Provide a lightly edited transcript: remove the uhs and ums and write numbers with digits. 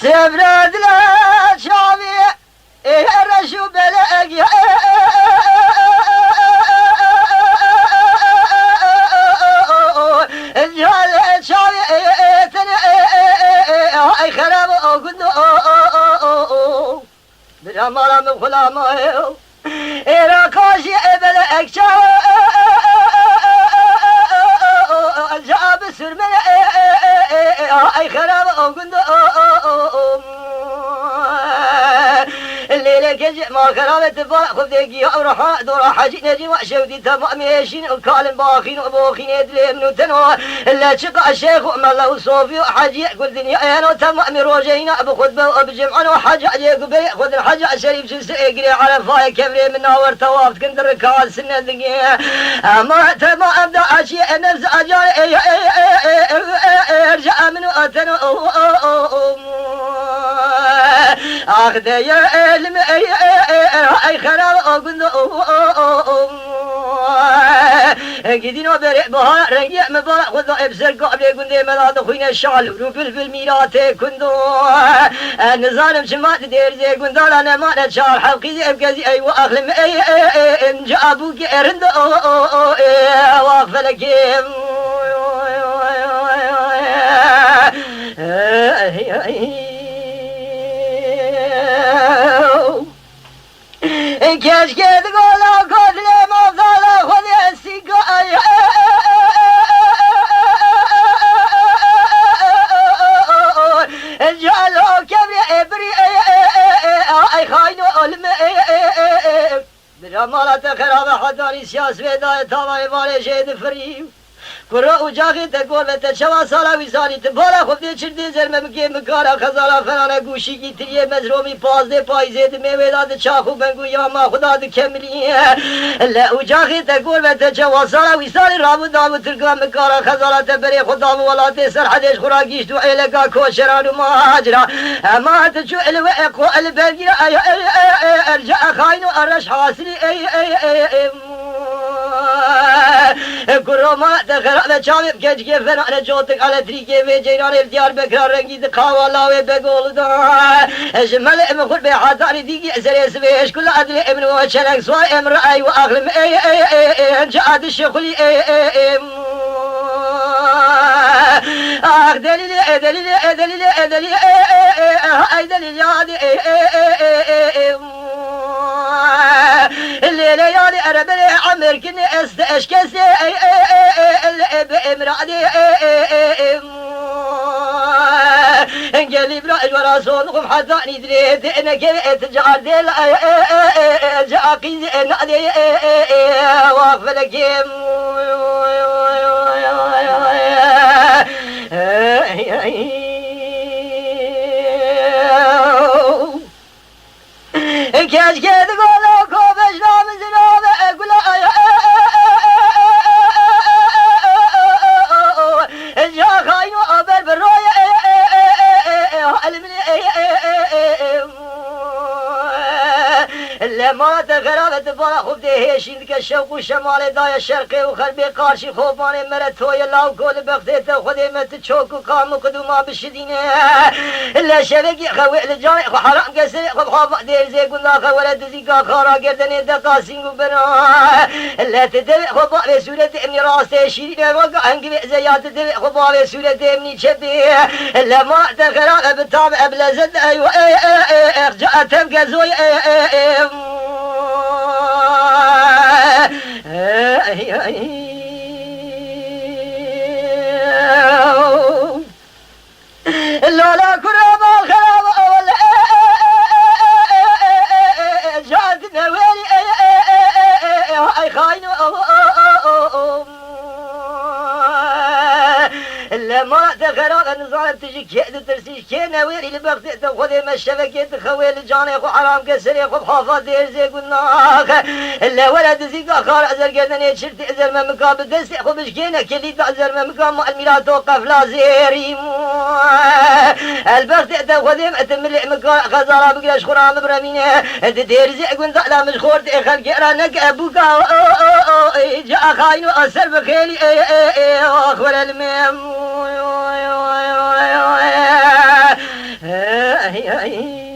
سبرد لا شعبي رشو بلقي الجال شعبي اي خراب قد برامالا من خلاما ايرا كاشي بلقي الجاب سرمن اي خراب قد الليلة كجي ما خرابة تفارق خب ديكي أورحا دورا حاجي نجي وعشودي تمام يشين وكالم باخين وبوخين يدلي منو تنو إلا شقع الشيخ وعمله وصوفي وحاجي كل دنيا أنا تمام روجينا أبو خطبة وبجمعنا وحاجة عليك وبي خذ الحاجة الشريف شو سيقري على فاي كبري من ناور توافت كنت ركال سنة دقيقة ما تمام دا أشياء نفس أجاري ارجع منو أتنو أخذ يا علم أي خراب أقول قدينا بريء بهار رجع مبارك خذ إبصر قبل يقول لي ملاذ خوينا الشعل روفل في الميرات كندو نزارم شمات دير زي كندو أنا ما نشار حقيقي أبكي أي وأخلم أي جابوك أرند وافلك كاش كاد قولا قد لما ظلا خذ السيقا جعلوا كبري ابري اي خاينو علم برمالة خراب حداني سياس ويداية تاوائي باري شهد فريم كرة وجاغي تقول بتشوا سالا ويزاني تبارا خب دي چردي زرمه مكي مكارا خزالا فرانا گوشي کی تريه مزرومي پازده پايزيد ميويداد چاخو بنگو يا ما خدا دكملي لا وجاغي تقول بتشوا سالا ويزاني رابو دامو ترقا مكارا خزالا تبري خدام ولاتي سرحدش خراقيش دو عيلقا كوشران ومهاجرا ما تشو الوئقو البلقي ارجع خاينو ارش حاصلي كروما تخرب چاوي كج كيف انا جوتك على طريقي في جيران الديار بكرار رنگي دخاوا وبقول دا جمل مخل بحضاري ديجي سري سبيش كل عدل ابن وشلك سواء امرأي واغلم جاد الشغل دليل دليل دليل دليل اي دليل يادي الليلة يالي أنا بلي عمر كني أشكسي بإمرأتي قالي براج وراسونكم حتى ندريت أنا كيف تجعل ديل جاقي نادي واقف لكيم كاش كده قولوا كوبش نام زنوب أقول جا خاينو أبر بالرؤية لما تغربت بارا خوب ده هشين كشوق وشمال داي الشرقي وخربي قارشي خوباني مرت هوي الله كل بغديت خدي مت تشوك وقام قدوما بشدينه لا شبكي خوي الجاني حرام قسري خوب دير زي قلنا خولد زيكا خارا قردني دقاسين وبنا لا تدري خوب بسورة ابن راسي شيرين وقع انقبي زيات تدري خوب بسورة ابن شبي لما تغربت بتابع بلزد ايوه ارجع تبقى زوي لا لا كرام الخراب ولا جاد نوالي اي خاين لما تغرق النظام تجي كيد ترسيش كي نوالي لبغت تاخذ ما الشبكه تخويل جاني خو حرام كسري خو حافظ دير زي قلنا الا ولد زيك اخر ازل قدني شرت ازل ما مقابل دسي خو بشكينا كلي تعزل ما مقام الميلاد توقف لا زيري البغت تاخذ اتملي مقام خزاره بقلاش خرام برمينه دير زي قلنا لا مشخور خلق رانك ابوك جاء خاين اسر بخيلي اخر الميم ay ay